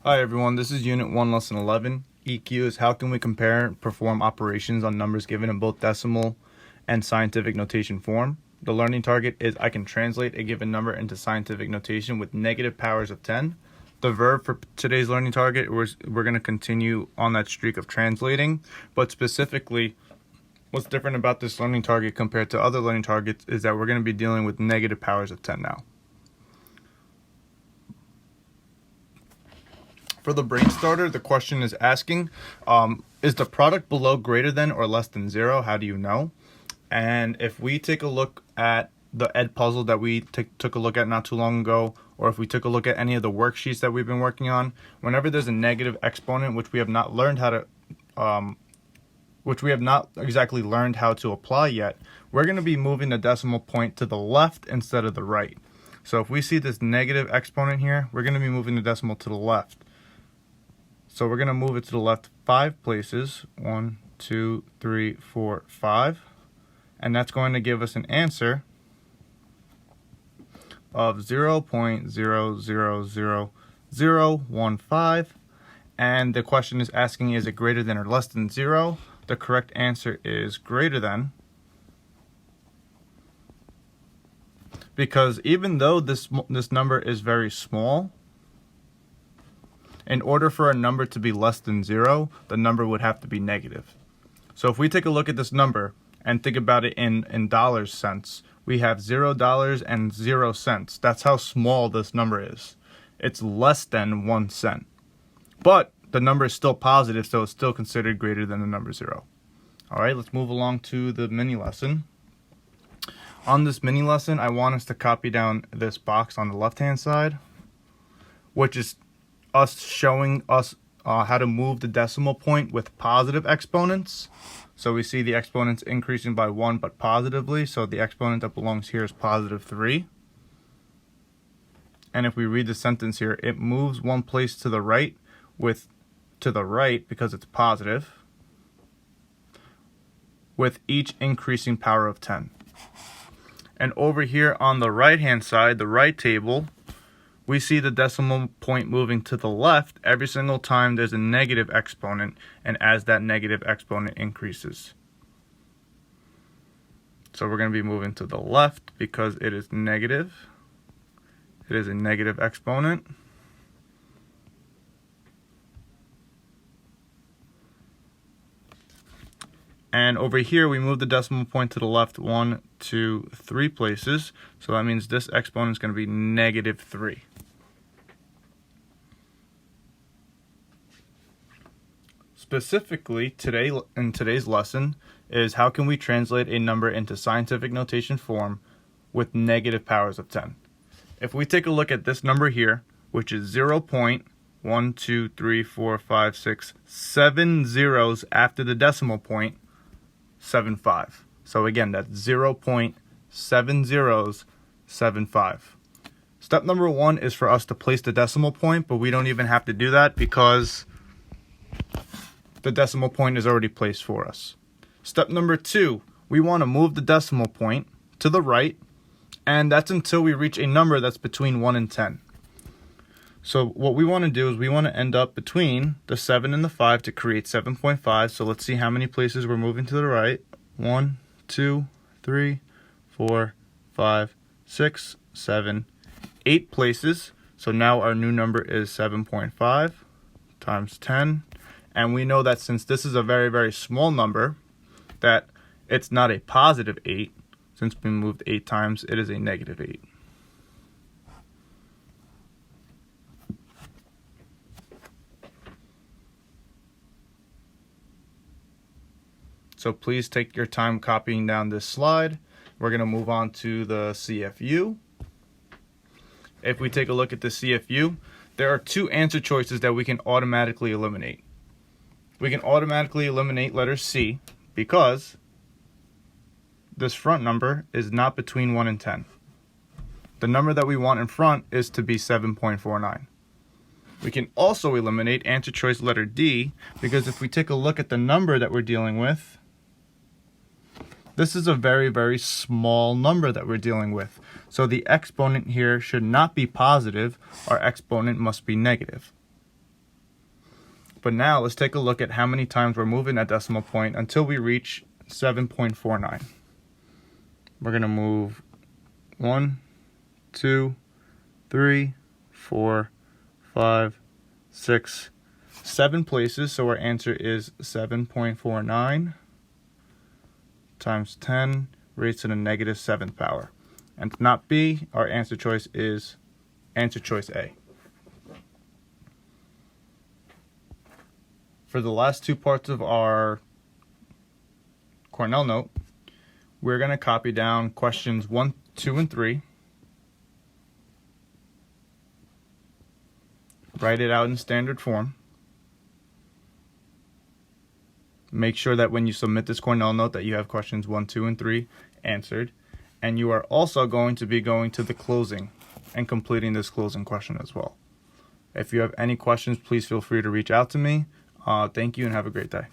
Hi everyone, this is Unit 1, Lesson 11. EQ is how can we compare and perform operations on numbers given in both decimal and scientific notation form. The learning target is I can translate a given number into scientific notation with negative powers of 10. The verb for today's learning target, we're going to continue on that streak of translating, but specifically what's different about this learning target compared to other learning targets is that we're going to be dealing with negative powers of 10 now. For the brain starter, the question is asking, is the product below greater than or less than 0? How do you know? And if we take a look at the Edpuzzle that we took a look at not too long ago, or if we took a look at any of the worksheets that we've been working on, whenever there's a negative exponent, which we have not exactly learned how to apply yet, we're going to be moving the decimal point to the left instead of the right. So if we see this negative exponent here, we're going to be moving the decimal to the left. So we're going to move it to the left 5 places, 1, 2, 3, 4, 5, and that's going to give us an answer of 0.000015, and the question is asking, is it greater than or less than 0? The correct answer is greater than, because even though this number is very small, in order for a number to be less than 0, the number would have to be negative. So if we take a look at this number and think about it in dollars sense, we have $0 and 0 cents. That's how small this number is. It's less than 1 cent. But the number is still positive, so it's still considered greater than the number 0. Alright, let's move along to the mini lesson. On this mini lesson, I want us to copy down this box on the left-hand side, which is showing us how to move the decimal point with positive exponents. So we see the exponents increasing by 1 but positively, so the exponent that belongs here is positive 3. And if we read the sentence here, it moves one place to the right because it's positive, with each increasing power of 10. And over here on the right hand side, the right table, we see the decimal point moving to the left every single time there's a negative exponent, and as that negative exponent increases. So we're going to be moving to the left because it is negative. It is a negative exponent. And over here, we move the decimal point to the left 1, 2, 3 places. So that means this exponent is going to be negative 3. Specifically, in today's lesson is how can we translate a number into scientific notation form with negative powers of 10. If we take a look at this number here, which is 0.1, 2, 3, 4, 5, 6, 7 zeros after the decimal point, 75. So again, that's 0.7075. Step number 1 is for us to place the decimal point, but we don't even have to do that because the decimal point is already placed for us. Step number 2, we want to move the decimal point to the right, and that's until we reach a number that's between 1 and 10. So what we want to do is we want to end up between the 7 and the 5 to create 7.5. So let's see how many places we're moving to the right. 1, 2, 3, 4, 5, 6, 7, 8 places. So now our new number is 7.5 times 10. And we know that since this is a very, very small number, that it's not a positive 8. Since we moved 8 times, it is a negative 8. So please take your time copying down this slide. We're going to move on to the CFU. If we take a look at the CFU, there are 2 answer choices that we can automatically eliminate. We can automatically eliminate letter C because this front number is not between 1 and 10. The number that we want in front is to be 7.49. We can also eliminate answer choice letter D because if we take a look at the number that we're dealing with, this is a very, very small number that we're dealing with. So the exponent here should not be positive. Our exponent must be negative. But now let's take a look at how many times we're moving that decimal point until we reach 7.49. We're going to move 1, 2, 3, 4, 5, 6, 7 places. So our answer is 7.49 times 10 raised to the negative 7th power. And to not B, our answer choice is answer choice A. For the last two parts of our Cornell note, we're going to copy down questions 1, 2, and 3. Write it out in standard form. Make sure that when you submit this Cornell note that you have questions 1, 2, and 3 answered. And you are also going to be going to the closing and completing this closing question as well. If you have any questions, please feel free to reach out to me. Thank you and have a great day.